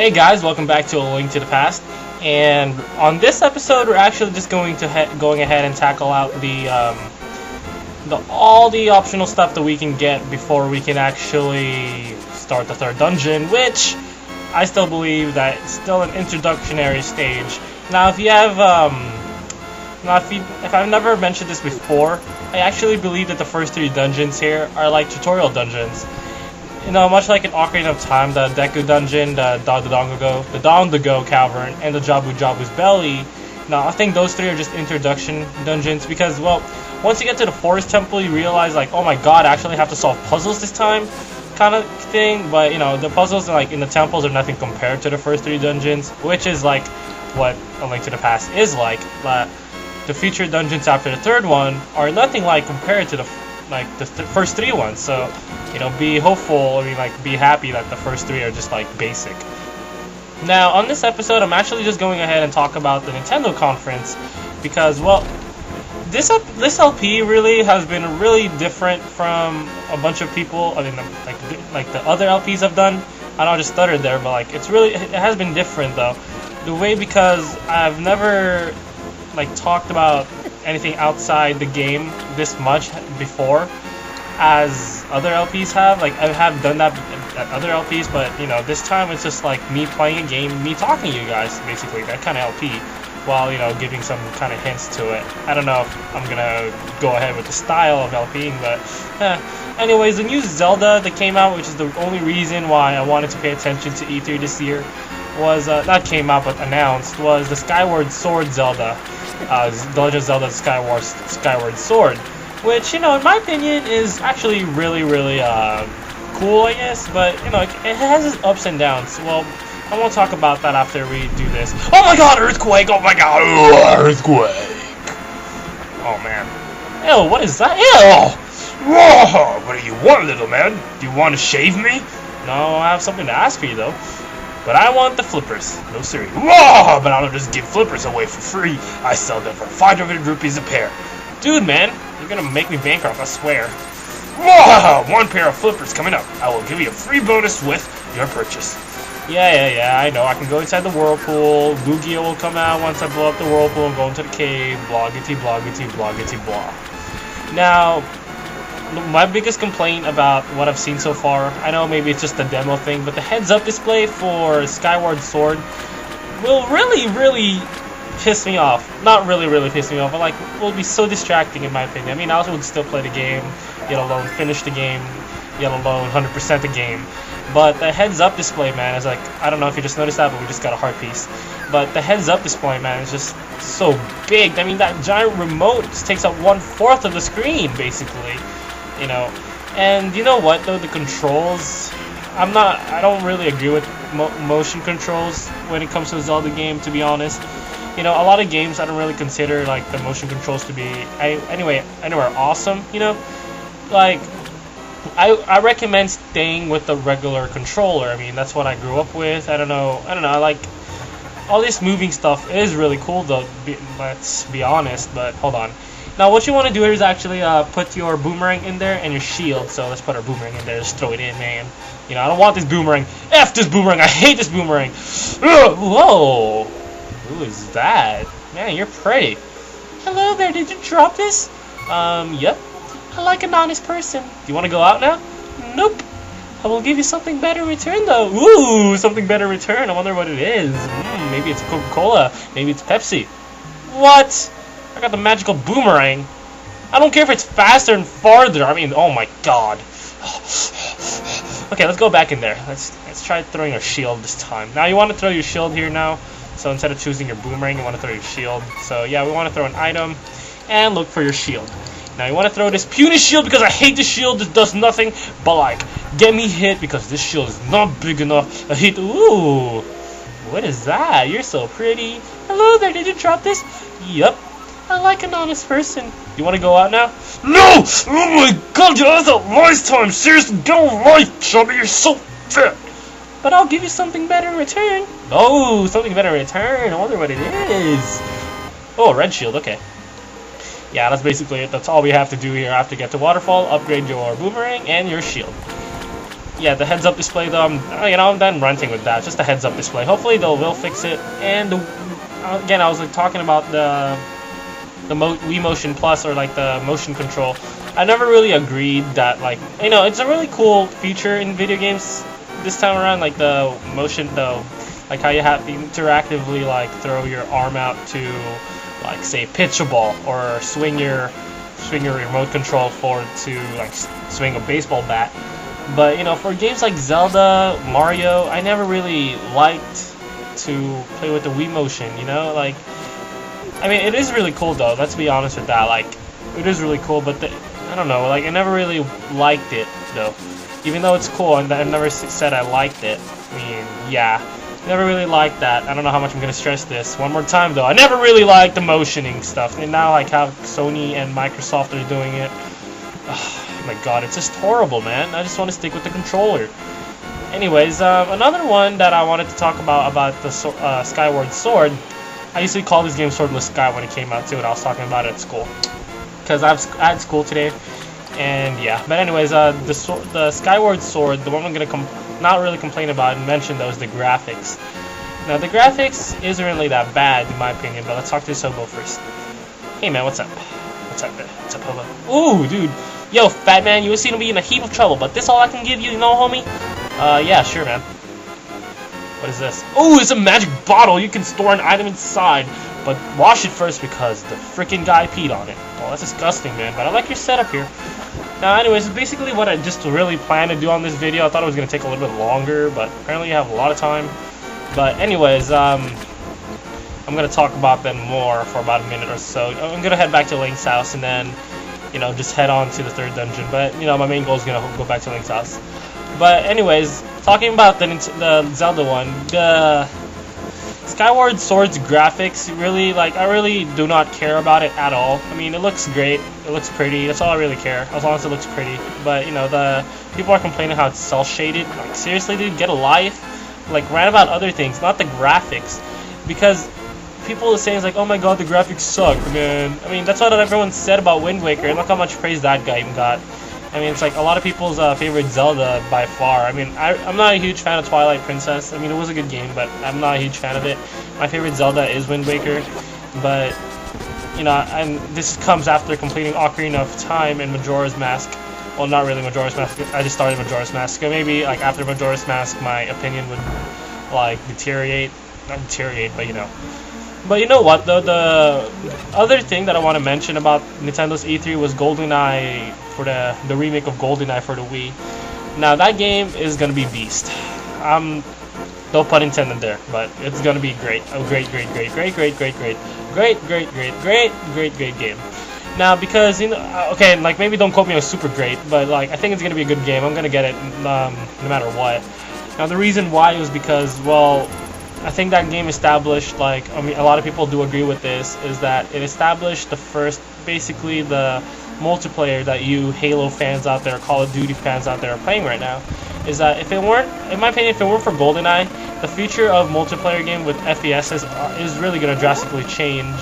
Hey guys, welcome back to A Link to the Past. And on this episode, we're actually just going ahead and tackle out all the optional stuff that we can get before we can actually start the third dungeon, which I still believe that it's still an introductionary stage. Now, if I've never mentioned this before, I actually believe that the first three dungeons here are like tutorial dungeons. You know, much like in Ocarina of Time, the Deku Dungeon, the Dondago Cavern, and the Jabu Jabu's Belly. Now, I think those three are just introduction dungeons because, well, once you get to the Forest Temple, you realize, like, oh my god, I actually have to solve puzzles this time, kind of thing. But, you know, the puzzles, like, in the temples are nothing compared to the first three dungeons, which is, like, what A Link to the Past is like. But the future dungeons after the third one are nothing like compared to the first three ones. So, you know, be hopeful, be happy that the first three are just, like, basic. Now, on this episode, I'm actually just going ahead and talk about the Nintendo conference because, well, this LP really has been really different from a bunch of people. I mean, like the other LPs I've done. I know I just stuttered there, but, like, it has been different, though. The way, because I've never, like, talked about anything outside the game this much before as other LPs have. Like, I have done that at other LPs, but, you know, this time it's just like me playing a game, me talking to you guys, basically, that kind of LP, while, you know, giving some kind of hints to it. I don't know if I'm gonna go ahead with the style of LPing, but anyways, the new Zelda that came out, which is the only reason why I wanted to pay attention to E3 this year, was, not came out, but announced, was the Skyward Sword Zelda. The Legend of Zelda Skyward Sword, which, you know, in my opinion, is actually really, really cool, I guess. But, you know, it has its ups and downs. Well, I won't talk about that after we do this. Oh my god, earthquake! Oh my god, earthquake! Oh man. Ew, what is that? Ew! Whoa! What do you want, little man? Do you want to shave me? No, I have something to ask for you, though. But I want the flippers. No sir. Whoa! But I don't just give flippers away for free. I sell them for 500 rupees a pair. Dude, man, you're gonna make me bankrupt, I swear. Whoa! One pair of flippers coming up. I will give you a free bonus with your purchase. Yeah, I know. I can go inside the whirlpool. Lugia will come out once I blow up the whirlpool and go into the cave. Bloggity, bloggity, bloggity, blah. Now, my biggest complaint about what I've seen so far, I know maybe it's just a demo thing, but the heads-up display for Skyward Sword will really, really piss me off. Not really, really piss me off, but, like, will be so distracting in my opinion. I mean, I also would still play the game, let alone finish the game, let alone 100% the game. But the heads-up display, man, is like, I don't know if you just noticed that, but we just got a heart piece. But the heads-up display, man, is just so big. I mean, that giant remote just takes up 1/4 of the screen, basically. You know, and you know what, though, the controls, I don't really agree with motion controls when it comes to a Zelda game, to be honest. You know, a lot of games I don't really consider, like, the motion controls to be, anywhere awesome, you know? Like, I recommend staying with the regular controller. I mean, that's what I grew up with. I don't know, I like, all this moving stuff is really cool, though, let's be honest, but hold on. Now, what you want to do is actually put your boomerang in there and your shield. So let's put our boomerang in there. Just throw it in, man. You know, I don't want this boomerang. F this boomerang. I hate this boomerang. Ugh, whoa. Who is that? Man, you're pretty. Hello there. Did you drop this? Yep. I like an honest person. Do you want to go out now? Nope. I will give you something better in return, though. Ooh, something better in return. I wonder what it is. Maybe it's Coca-Cola. Maybe it's Pepsi. What? I got the magical boomerang. I don't care if it's faster and farther. I mean, oh my god. Okay, let's go back in there. Let's try throwing our shield this time. Now, you want to throw your shield here now. So instead of choosing your boomerang, you want to throw your shield. So yeah, we want to throw an item and look for your shield. Now, you want to throw this puny shield because I hate this shield. It does nothing but, like, get me hit because this shield is not big enough. I hate. Ooh. What is that? You're so pretty. Hello there. Did you drop this? Yep. I like an honest person. You want to go out now? No! Oh my god, you asked that last time! Seriously, get a life, chubby! You're so fat! But I'll give you something better in return. Oh, something better in return. I wonder what it is. Oh, red shield, okay. Yeah, that's basically it. That's all we have to do here. I have to get to Waterfall, upgrade your boomerang, and your shield. yeah, the heads-up display though, I'm done ranting with that. Just a heads-up display. Hopefully they will fix it. And again, I was like talking about the Wii Motion Plus, or like the motion control. I never really agreed that, like, it's a really cool feature in video games this time around, like the motion, like how you have to interactively like throw your arm out to, like, say, pitch a ball, or swing your remote control forward to like swing a baseball bat. But for games like Zelda, Mario, I never really liked to play with the Wii Motion. Like, I mean, it is really cool though. Let's be honest with that. Like, it is really cool, but I don't know. Like, I never really liked it though. Even though it's cool, and I never said I liked it. I mean, yeah, never really liked that. I don't know how much I'm gonna stress this one more time though. I never really liked the motioning stuff, and now like how Sony and Microsoft are doing it. Oh my god, it's just horrible, man. I just want to stick with the controller. Anyways, another one that I wanted to talk about the Skyward Sword. I used to call this game Swordless Sky when it came out too, and I was talking about it at school because I had school today, and yeah. But anyways, the Skyward Sword, the one I'm gonna not really complain about and mention though is the graphics. Now the graphics isn't really that bad in my opinion, but let's talk to this hobo first. Hey man, what's up? What's up, man? What's up, hobo? Ooh, dude. Yo, fat man, you seem to be in a heap of trouble, but this all I can give you, homie? Yeah, sure, man. What is this? Oh, it's a magic bottle. You can store an item inside, but wash it first because the freaking guy peed on it. Oh, that's disgusting, man, but I like your setup here. Now, anyways, basically what I just really planned to do on this video. I thought it was going to take a little bit longer, but apparently you have a lot of time. But anyways, I'm going to talk about them more for about a minute or so. I'm going to head back to Link's house and then, just head on to the third dungeon. But, my main goal is going to go back to Link's house. But anyways, talking about the Zelda one, the Skyward Sword's graphics, really, like, I really do not care about it at all. I mean, it looks great, it looks pretty, that's all I really care, as long as it looks pretty. But, the people are complaining how it's cel-shaded. Like, seriously, dude, get a life. Like, rant about other things, not the graphics. Because people are saying, like, oh my god, the graphics suck, man. I mean, that's what everyone said about Wind Waker, and look how much praise that guy even got. I mean, it's like a lot of people's favorite Zelda by far. I mean, I'm not a huge fan of Twilight Princess. I mean, it was a good game, but I'm not a huge fan of it. My favorite Zelda is Wind Waker, but, and this comes after completing Ocarina of Time and Majora's Mask. Well, not really Majora's Mask. I just started Majora's Mask. Maybe, like, after Majora's Mask, my opinion would, like, deteriorate. Not deteriorate, but, But you know what, though? The other thing that I want to mention about Nintendo's E3 was GoldenEye, for the remake of GoldenEye for the Wii. Now, that game is going to be beast. No pun intended there, but it's going to be great. A great game. Now, because, okay, like, maybe don't quote me on super great, but, like, I think it's going to be a good game. I'm going to get it no matter what. Now, the reason why was because, well, I think that game established, like, I mean, a lot of people do agree with this, is that it established basically the multiplayer that you Halo fans out there, Call of Duty fans out there are playing right now. Is that if it weren't, in my opinion, if it weren't for GoldenEye, the future of multiplayer game with FPSs is really going to drastically change.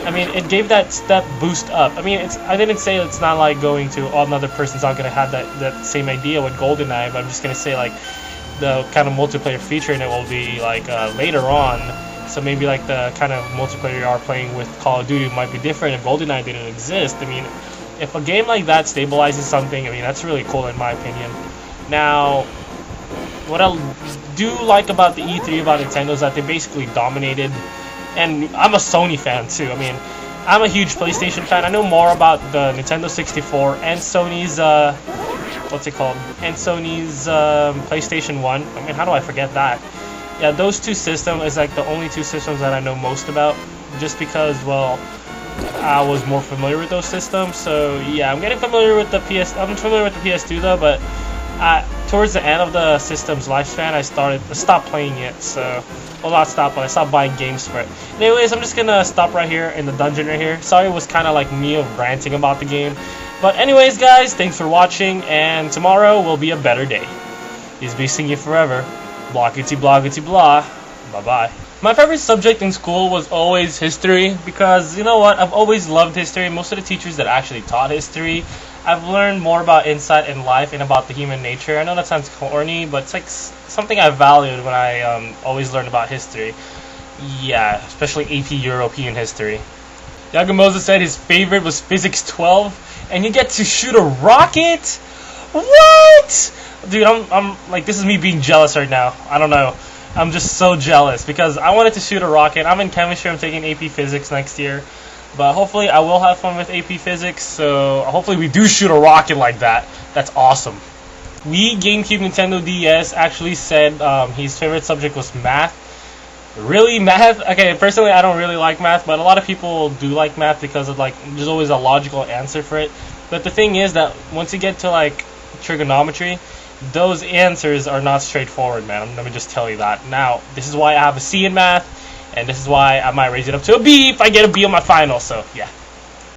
I mean, it gave that step boost up. I mean, I didn't say it's not like going to, another person's not going to have that same idea with GoldenEye, but I'm just going to say, like, the kind of multiplayer feature in it will be like later on, so maybe like the kind of multiplayer you are playing with Call of Duty might be different if GoldenEye didn't exist. I mean, if a game like that stabilizes something, I mean, that's really cool in my opinion. Now, what I do like about the E3 about Nintendo is that they basically dominated, and I'm a Sony fan too. I mean, I'm a huge PlayStation fan. I know more about the Nintendo 64 and Sony's what's it called? And Sony's PlayStation 1. I mean, how do I forget that? Yeah, those two systems is like the only two systems that I know most about, just because, well, I was more familiar with those systems. So yeah, I'm getting familiar with the I'm familiar with the PS2 though, but towards the end of the system's lifespan, I stopped playing it. So, well, not stop, but I stopped buying games for it. Anyways, I'm just gonna stop right here in the dungeon right here. Sorry, it was kind of like me ranting about the game. But anyways, guys, thanks for watching, and tomorrow will be a better day. He's beasting you forever. Blockity blockity blah. Bye-bye. My favorite subject in school was always history, because, you know what, I've always loved history. Most of the teachers that actually taught history, I've learned more about insight in life and about the human nature. I know that sounds corny, but it's like something I valued when I always learned about history. Yeah, especially AP European history. Yagamosa said his favorite was Physics 12, and you get to shoot a rocket? What? Dude, I'm like, this is me being jealous right now. I don't know. I'm just so jealous because I wanted to shoot a rocket. I'm in chemistry. I'm taking AP Physics next year. But hopefully I will have fun with AP Physics, so hopefully we do shoot a rocket like that. That's awesome. Wii, GameCube, Nintendo DS actually said his favorite subject was math. Really, math? Okay, personally I don't really like math, but a lot of people do like math because of like there's always a logical answer for it. But the thing is that once you get to like trigonometry, those answers are not straightforward, man. Let me just tell you that. Now, this is why I have a C in math, and this is why I might raise it up to a B if I get a B on my final, so yeah.